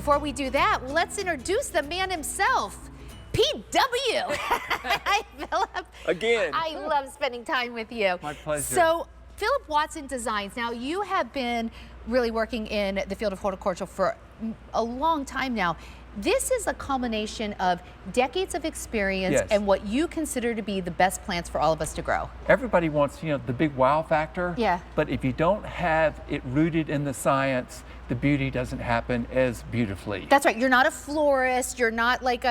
before we do that, let's introduce the man himself, PW. Hi, Phillip. Again. I love spending time with you. My pleasure. So, Phillip Watson Designs. Now, you have been really working in the field of horticulture for a long time now. This is a culmination of decades of experience Yes. and what you consider to be the best plants for all of us to grow. Everybody wants, the big wow factor. Yeah. But if you don't have it rooted in the science, the beauty doesn't happen as beautifully. That's right. You're not a florist. You're not like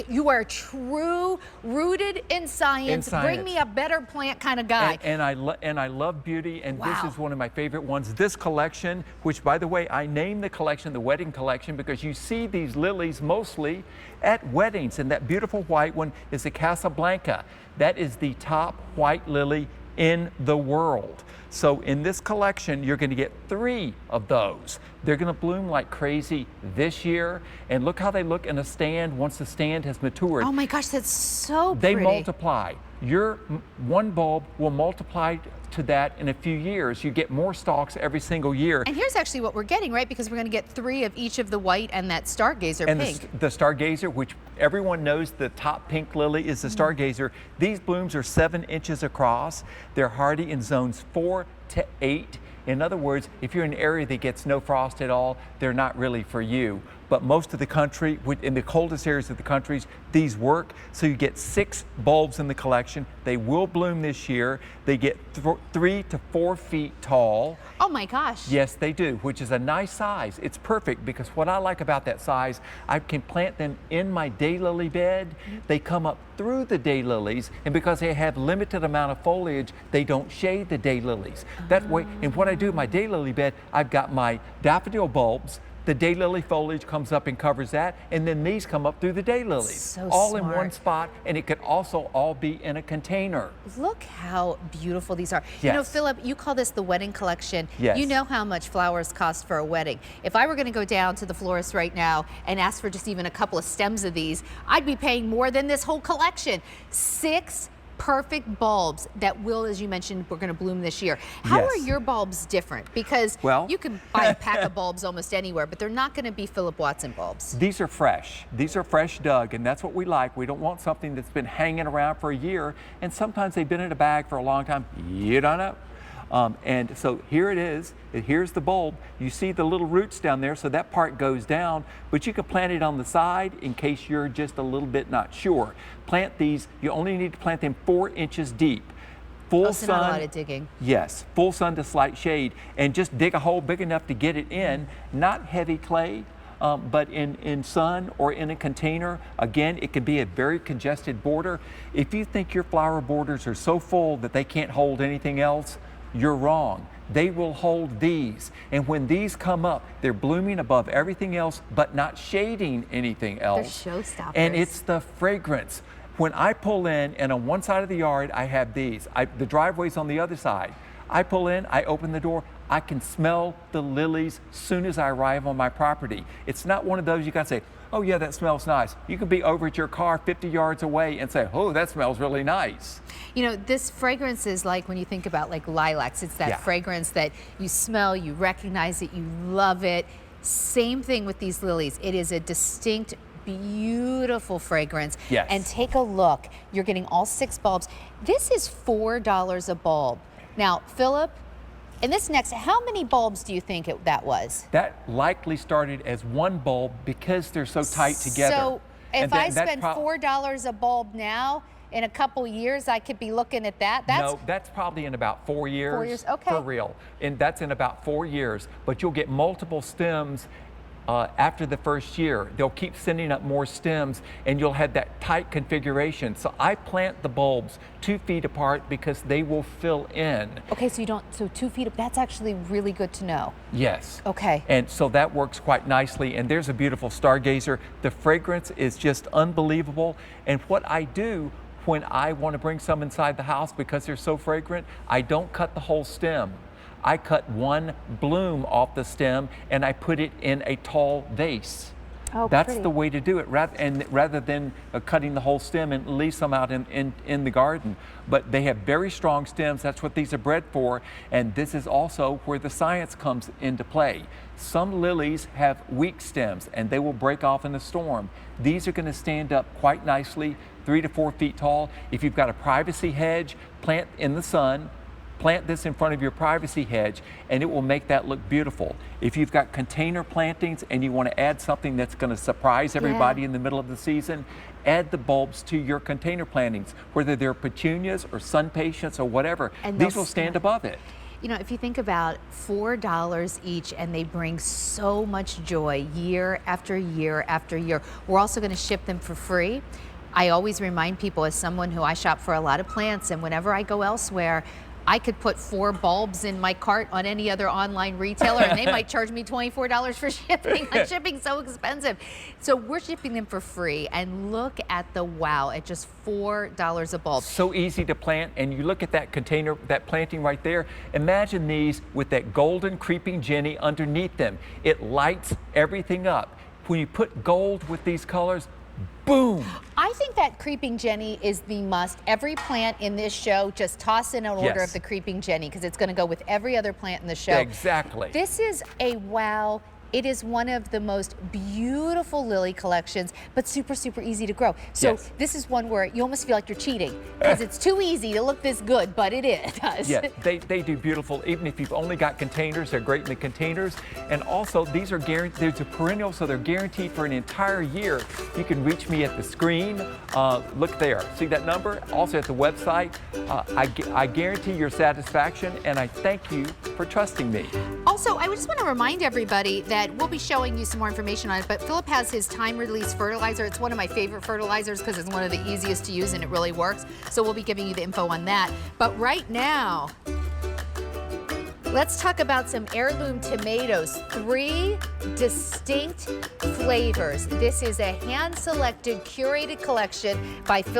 you are a true, rooted in science, bring me a better plant kind of guy. And I love beauty, and Wow. This is one of my favorite ones. This collection, which by the way, I named the collection the wedding collection because you see these lilies mostly at weddings, and that beautiful white one is the Casablanca. That is the top white lily in the world. So in this collection, you're going to get 3 of those. They're going to bloom like crazy this year. And look how they look in a stand once the stand has matured. Oh my gosh, that's so pretty. They multiply. Your one bulb will multiply to that in a few years. You get more stalks every single year. And here's actually what we're getting, right? Because we're going to get 3 of each of the white and that stargazer and pink. the stargazer, which everyone knows the top pink lily is the stargazer. These blooms are 7 inches across. They're hardy in zones 4 to 8. In other words, if you're in an area that gets no frost at all, they're not really for you. But most of the country, in the coldest areas of the country, these work. So you get 6 bulbs in the collection. They will bloom this year. They get 3 to 4 feet tall. Oh my gosh. Yes, they do, which is a nice size. It's perfect because what I like about that size, I can plant them in my daylily bed. They come up through the daylilies, and because they have limited amount of foliage, they don't shade the daylilies. That way, and what I do in my daylily bed, I've got my daffodil bulbs. The daylily foliage comes up and covers that, and then these come up through the daylilies. So all in smart. one spot, and it could also all be in a container. Look how beautiful these are. Yes. You know, Phillip, you call this the wedding collection. Yes. You know how much flowers cost for a wedding. If I were going to go down to the florist right now and ask for just even a couple of stems of these, I'd be paying more than this whole collection. 6 perfect bulbs that will, as you mentioned, we're going to bloom this year. How Yes. are your bulbs different? Because you can buy a pack of bulbs almost anywhere, but they're not going to be Phillip Watson bulbs. These are fresh. These are fresh dug, and that's what we like. We don't want something that's been hanging around for a year, and sometimes they've been in a bag for a long time. You don't know. And so here it is. Here's the bulb. You see the little roots down there, so that part goes down, but you can plant it on the side in case you're just a little bit not sure. Plant these, you only need to plant them 4 inches deep. Full So sun. not a lot of digging. Yes, full sun to slight shade, and just dig a hole big enough to get it in, not heavy clay. But in sun or in a container, again, it can be a very congested border. If you think your flower borders are so full that they can't hold anything else, you're wrong. They will hold these. And when these come up, they're blooming above everything else, but not shading anything else. They're showstoppers. And it's the fragrance. When I pull in, and on one side of the yard, I have these. The driveway's on the other side. I pull in, I open the door, I can smell the lilies soon as I arrive on my property. It's not one of those you gotta say, oh yeah, that smells nice. You can be over at your car 50 yards away and say, oh, that smells really nice. You know, this fragrance is like when you think about like lilacs, it's that fragrance that you smell, you recognize it, you love it. Same thing with these lilies. It is a distinct, beautiful fragrance. Yes. And take a look. You're getting all 6 bulbs. This is $4 a bulb. Now, Phillip, in this next, how many bulbs do you think that was? That likely started as 1 bulb because they're so tight together. So if I spend $4 a bulb now, in a couple years, I could be looking at that. No, that's probably in about 4 years. 4 years, okay. For real. And that's in about 4 years. But you'll get multiple stems after the first year. They'll keep sending up more stems, and you'll have that tight configuration. So I plant the bulbs 2 feet apart because they will fill in. Okay, so 2 feet, that's actually really good to know. Yes. Okay. And so that works quite nicely. And there's a beautiful stargazer. The fragrance is just unbelievable. And what I do when I want to bring some inside the house because they're so fragrant, I don't cut the whole stem. I cut 1 bloom off the stem and I put it in a tall vase. Oh, That's pretty. the way to do it, rather than cutting the whole stem and leave some out in the garden. But they have very strong stems. That's what these are bred for. And this is also where the science comes into play. Some lilies have weak stems and they will break off in a storm. These are going to stand up quite nicely, 3 to 4 feet tall. If you've got a privacy hedge, plant in the sun. Plant this in front of your privacy hedge and it will make that look beautiful. If you've got container plantings and you want to add something that's going to surprise everybody in the middle of the season, add the bulbs to your container plantings, whether they're petunias or sun patience or whatever. And these will stand above it. You know, if you think about $4 each and they bring so much joy year after year after year, we're also going to ship them for free. I always remind people, as someone who I shop for a lot of plants, and whenever I go elsewhere, I could put 4 bulbs in my cart on any other online retailer and they might charge me $24 for shipping. Like, shipping's so expensive. So we're shipping them for free, and look at the wow at just $4 a bulb. So easy to plant, and you look at that container, that planting right there. Imagine these with that golden creeping Jenny underneath them. It lights everything up. When you put gold with these colors, boom! I think that creeping Jenny is the must. Every plant in this show, just toss in an order of the creeping Jenny because it's going to go with every other plant in the show. Exactly. This is a wow. It is one of the most beautiful lily collections, but super, super easy to grow. So this is one where you almost feel like you're cheating because it's too easy to look this good, but it does. Yeah, they do beautiful. Even if you've only got containers, they're great in the containers. And also, these are guaranteed, they're perennial, so they're guaranteed for an entire year. You can reach me at the screen. Look there. See that number? Also at the website. I guarantee your satisfaction, and I thank you for trusting me. Also, I just want to remind everybody that we'll be showing you some more information on it, but Phillip has his time-release fertilizer. It's one of my favorite fertilizers because it's one of the easiest to use and it really works. So we'll be giving you the info on that. But right now, let's talk about some heirloom tomatoes. 3 distinct flavors. This is a hand-selected, curated collection by Phillip